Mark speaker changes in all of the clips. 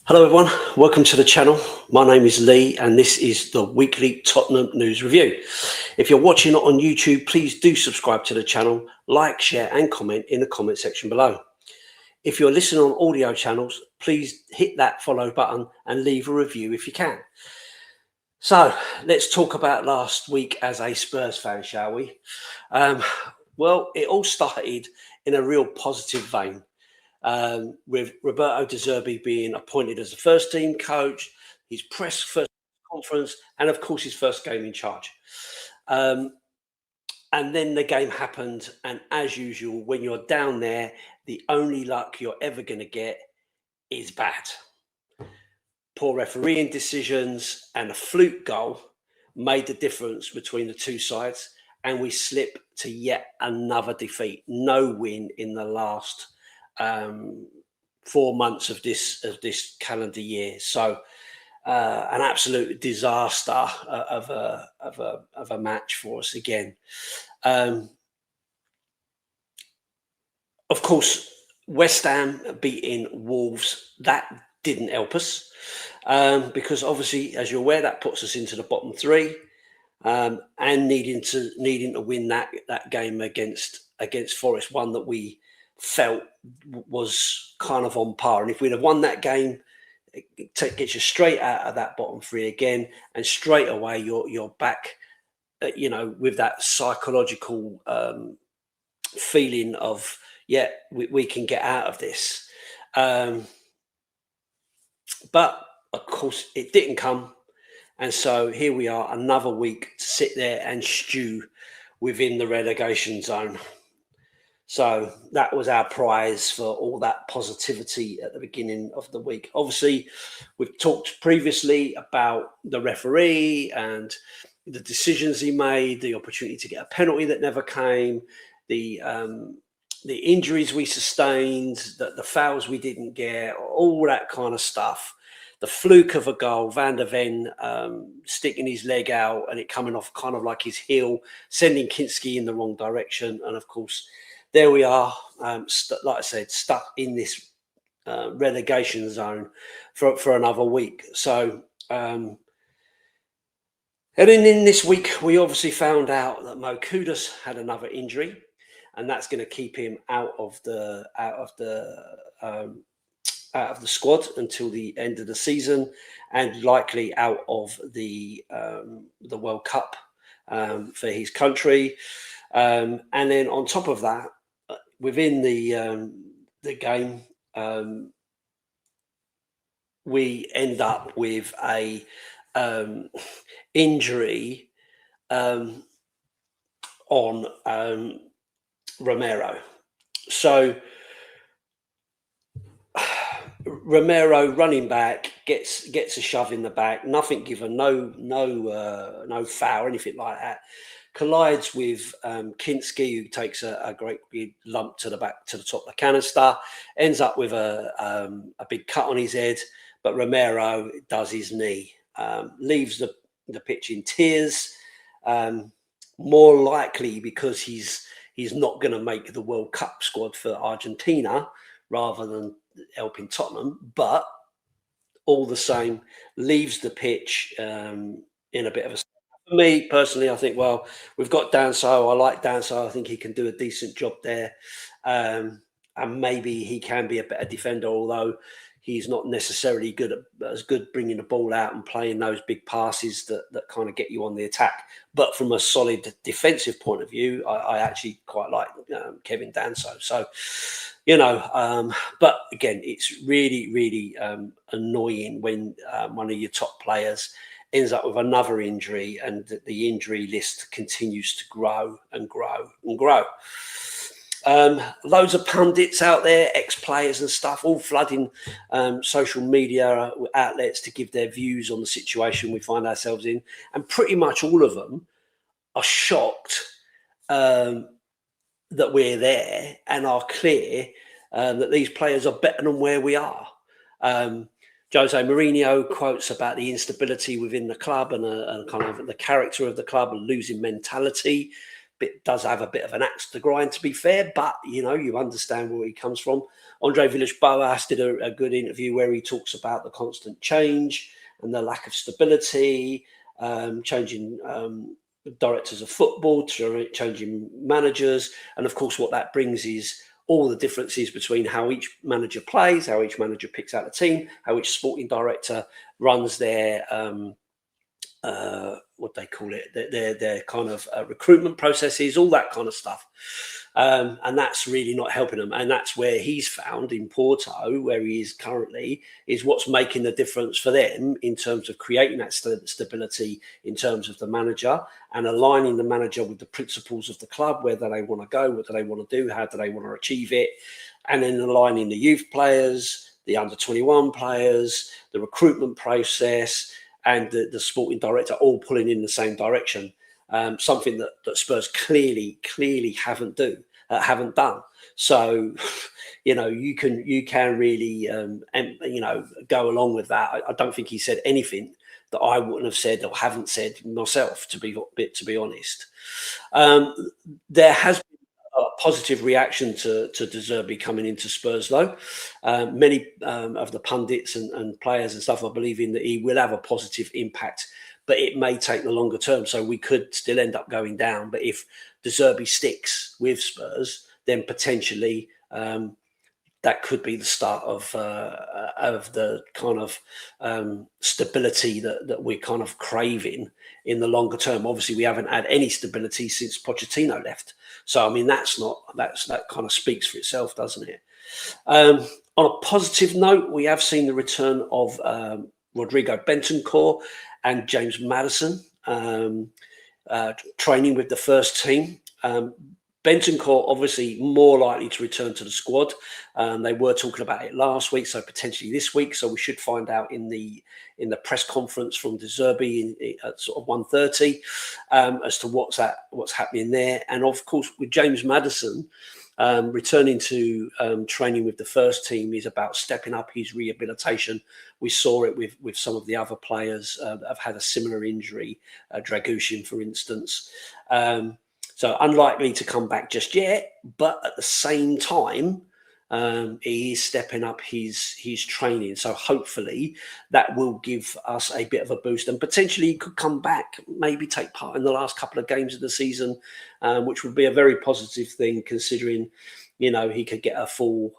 Speaker 1: Hello everyone, welcome to the channel. My name is Lee and this is the weekly Tottenham News Review. If you're watching on YouTube, please do subscribe to the channel, like, share and comment in the comment section below. If you're listening on audio channels, please hit that follow button and leave a review if you can. So let's talk about last week as a Spurs fan, shall we? Well, it all started in a real positive vein. With Roberto De Zerbi being appointed as the first team coach, his first conference, and of course his first game in charge. And then the game happened, and as usual, when you're down there, the only luck you're ever going to get is bad. Poor refereeing decisions and a fluke goal made the difference between the two sides, and we slip to yet another defeat. No win in the last 4 months of this calendar year. So an absolute disaster of a match for us again. Of course, West Ham beating Wolves, that didn't help us because obviously, as you're aware, that puts us into the bottom three, and needing to win that game against Forest, one that we felt was kind of on par. And if we'd have won that game, it gets you straight out of that bottom three again, and straight away you're back, with that psychological feeling of, yeah, we can get out of this. But of course it didn't come, and so here we are, another week to sit there and stew within the relegation zone. So that was our prize for all that positivity at the beginning of the week. Obviously, we've talked previously about the referee and the decisions he made, the opportunity to get a penalty that never came, the injuries we sustained, the fouls we didn't get, all that kind of stuff. The fluke of a goal, Van der Ven sticking his leg out and it coming off kind of like his heel, sending Kinski in the wrong direction. And of course, there we are, like I said, stuck in this relegation zone for another week. So, and in this week, we obviously found out that Mo Kudus had another injury, and that's going to keep him out of the squad until the end of the season, and likely out of the World Cup for his country. And then on top of that, within the game, we end up with a injury on Romero. So Romero, running back, gets a shove in the back, nothing given, no foul, anything like that. Collides with Kinski, who takes a great big lump to the top of the canister, ends up with a big cut on his head, but Romero does his knee, leaves the pitch in tears, more likely because he's not going to make the World Cup squad for Argentina rather than helping Tottenham, but all the same, leaves the pitch in a bit of a... For me personally, I think, well, we've got Danso. I like Danso. I think he can do a decent job there. And maybe he can be a better defender, although he's not necessarily as good bringing the ball out and playing those big passes that kind of get you on the attack. But from a solid defensive point of view, I actually quite like Kevin Danso. So, but again, it's really, really annoying when one of your top players ends up with another injury, and the injury list continues to grow and grow and grow. Loads of pundits out there, ex-players and stuff, all flooding social media outlets to give their views on the situation we find ourselves in. And pretty much all of them are shocked that we're there and are clear that these players are better than where we are. Jose Mourinho quotes about the instability within the club and kind of the character of the club and losing mentality. It does have a bit of an axe to grind, to be fair, but you understand where he comes from. Andre Villas-Boas did a good interview where he talks about the constant change and the lack of stability, changing directors of football, changing managers, and of course what that brings is all the differences between how each manager plays, how each manager picks out a team, how each sporting director runs their what they call it, their kind of recruitment processes, all that kind of stuff. And that's really not helping them. And that's where he's found in Porto, where he is currently, is what's making the difference for them in terms of creating that stability in terms of the manager and aligning the manager with the principles of the club, where do they want to go, what do they want to do, how do they want to achieve it, and then aligning the youth players, the under-21 players, the recruitment process, and the sporting director all pulling in the same direction. Something that Spurs clearly haven't done. So, you can really, go along with that. I don't think he said anything that I wouldn't have said or haven't said myself, to be honest. There has been a positive reaction to De Zerbi coming into Spurs, though. Many of the pundits and players and stuff are believing that he will have a positive impact, but it may take the longer term. So we could still end up going down. But if De Zerbi sticks with Spurs, then potentially that could be the start of the kind of stability that we're kind of craving in the longer term. Obviously, we haven't had any stability since Pochettino left. So, I mean, that kind of speaks for itself, doesn't it? On a positive note, we have seen the return of Rodrigo Bentancur and James Maddison training with the first team. Bentancur obviously more likely to return to the squad. They were talking about it last week, so potentially this week. So we should find out in the press conference from De Zerbi at sort of 1:30 as to what's happening there. And of course, with James Maddison returning to training with the first team is about stepping up his rehabilitation. We saw it with some of the other players that have had a similar injury, Dragushin, for instance. So unlikely to come back just yet, but at the same time, he is stepping up his training. So hopefully that will give us a bit of a boost, and potentially he could come back, maybe take part in the last couple of games of the season, which would be a very positive thing, considering, he could get a full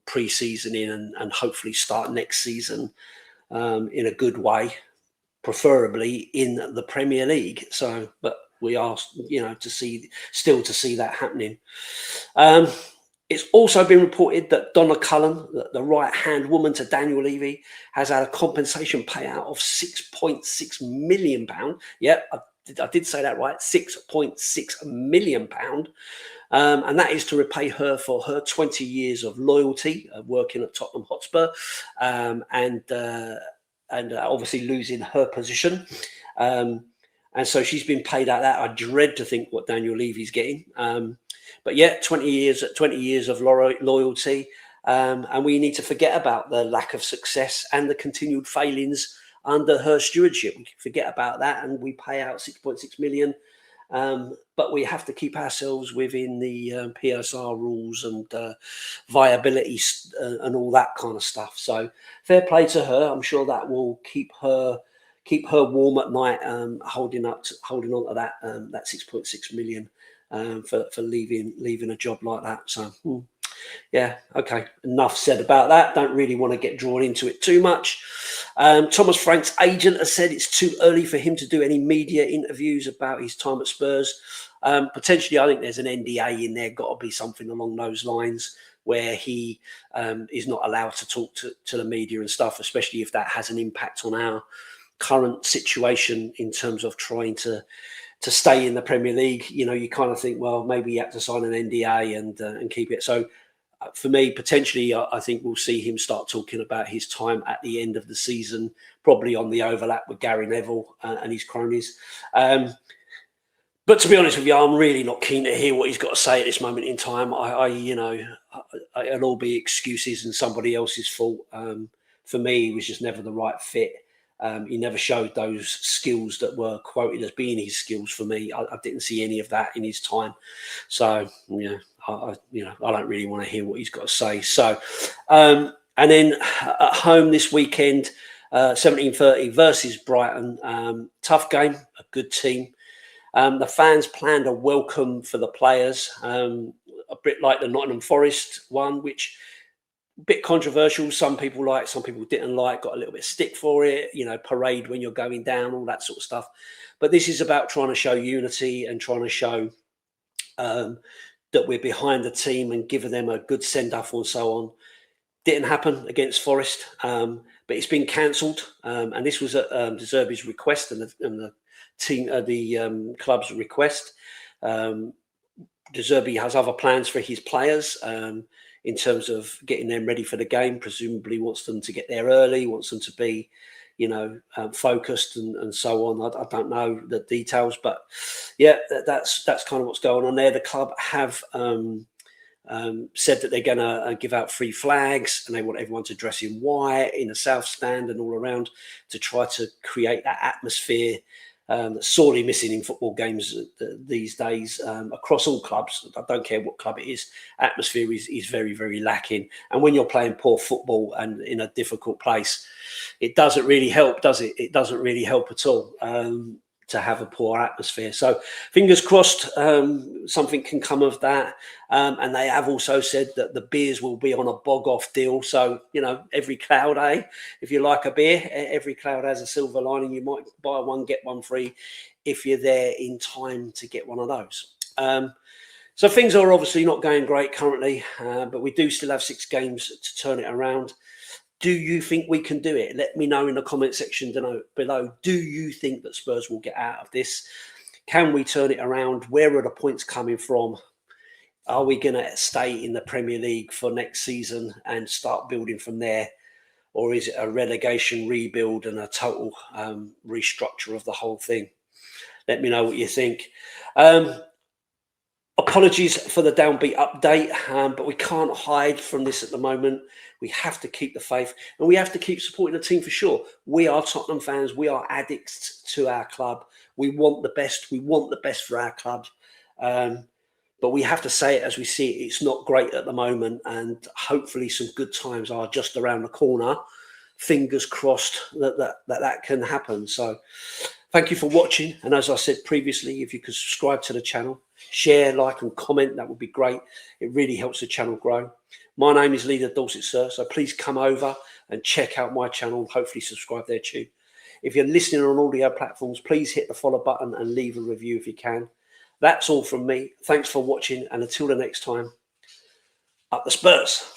Speaker 1: pre-season in and hopefully start next season in a good way, preferably in the Premier League. So, but we are, to see that happening. It's also been reported that Donna Cullen, the right-hand woman to Daniel Levy, has had a compensation payout of £6.6 million. Yep, I did say that right, £6.6 million. And that is to repay her for her 20 years of loyalty working at Tottenham Hotspur, and obviously losing her position. And so she's been paid out that. I dread to think what Daniel Levy's getting. But yeah, 20 years of loyalty. And we need to forget about the lack of success and the continued failings under her stewardship. We can forget about that and we pay out 6.6 million. But we have to keep ourselves within the PSR rules and viability and all that kind of stuff. So fair play to her. I'm sure that will keep her warm at night, holding on to that 6.6 million for leaving a job like that. So yeah, okay, enough said about that. Don't really want to get drawn into it too much. Thomas Frank's agent has said it's too early for him to do any media interviews about his time at Spurs. Potentially, I think there's an NDA in there, got to be something along those lines, where he is not allowed to talk to the media and stuff, especially if that has an impact on our current situation in terms of trying to stay in the Premier League. You kind of think, well, maybe you have to sign an NDA and keep it. So for me, potentially, I think we'll see him start talking about his time at the end of the season, probably on the overlap with Gary Neville and his cronies. But to be honest with you, I'm really not keen to hear what he's got to say at this moment in time. It'll all be excuses and somebody else's fault. for me, he was just never the right fit. He never showed those skills that were quoted as being his skills for me. I didn't see any of that in his time. So, I don't really want to hear what he's got to say. So, and then at home this weekend, 17:30 versus Brighton. Tough game, a good team. The fans planned a welcome for the players, a bit like the Nottingham Forest one, which a bit controversial. Some people liked, some people didn't like, got a little bit of stick for it, parade when you're going down, all that sort of stuff. But this is about trying to show unity and trying to show that we're behind the team and giving them a good send-off and so on. Didn't happen against Forest, but it's been cancelled. And this was at De Zerbi's request and the team, the club's request. De Zerbi has other plans for his players in terms of getting them ready for the game. Presumably wants them to get there early, wants them to be, focused and so on. I don't know the details, but yeah, that's kind of what's going on there. The club have said that they're going to give out free flags and they want everyone to dress in white in the south stand and all around to try to create that atmosphere that's sorely missing in football games these days across all clubs. I don't care what club it is. Atmosphere is very, very lacking. And when you're playing poor football and in a difficult place, it doesn't really help, does it? It doesn't really help at all to have a poor atmosphere. So fingers crossed something can come of that. And they have also said that the beers will be on a bog-off deal. So, every cloud, if you like a beer, every cloud has a silver lining. You might buy one, get one free if you're there in time to get one of those. So things are obviously not going great currently, but we do still have 6 games to turn it around. Do you think we can do it? Let me know in the comment section below. Do you think that Spurs will get out of this? Can we turn it around? Where are the points coming from? Are we going to stay in the Premier League for next season and start building from there? Or is it a relegation rebuild and a total restructure of the whole thing? Let me know what you think. Apologies for the downbeat update, but we can't hide from this at the moment. We have to keep the faith and we have to keep supporting the team for sure. We are Tottenham fans. We are addicts to our club. We want the best. We want the best for our club. But we have to say it as we see it. It's not great at the moment, and hopefully some good times are just around the corner. Fingers crossed that can happen. So thank you for watching. And as I said previously, if you could subscribe to the channel, share, like and comment, that would be great. It really helps the channel grow. My name is Lee The Dorset Spur, so please come over and check out my channel. Hopefully subscribe there too. If you're listening on audio platforms, please hit the follow button and leave a review if you can. That's all from me. Thanks for watching, and until the next time, up the Spurs.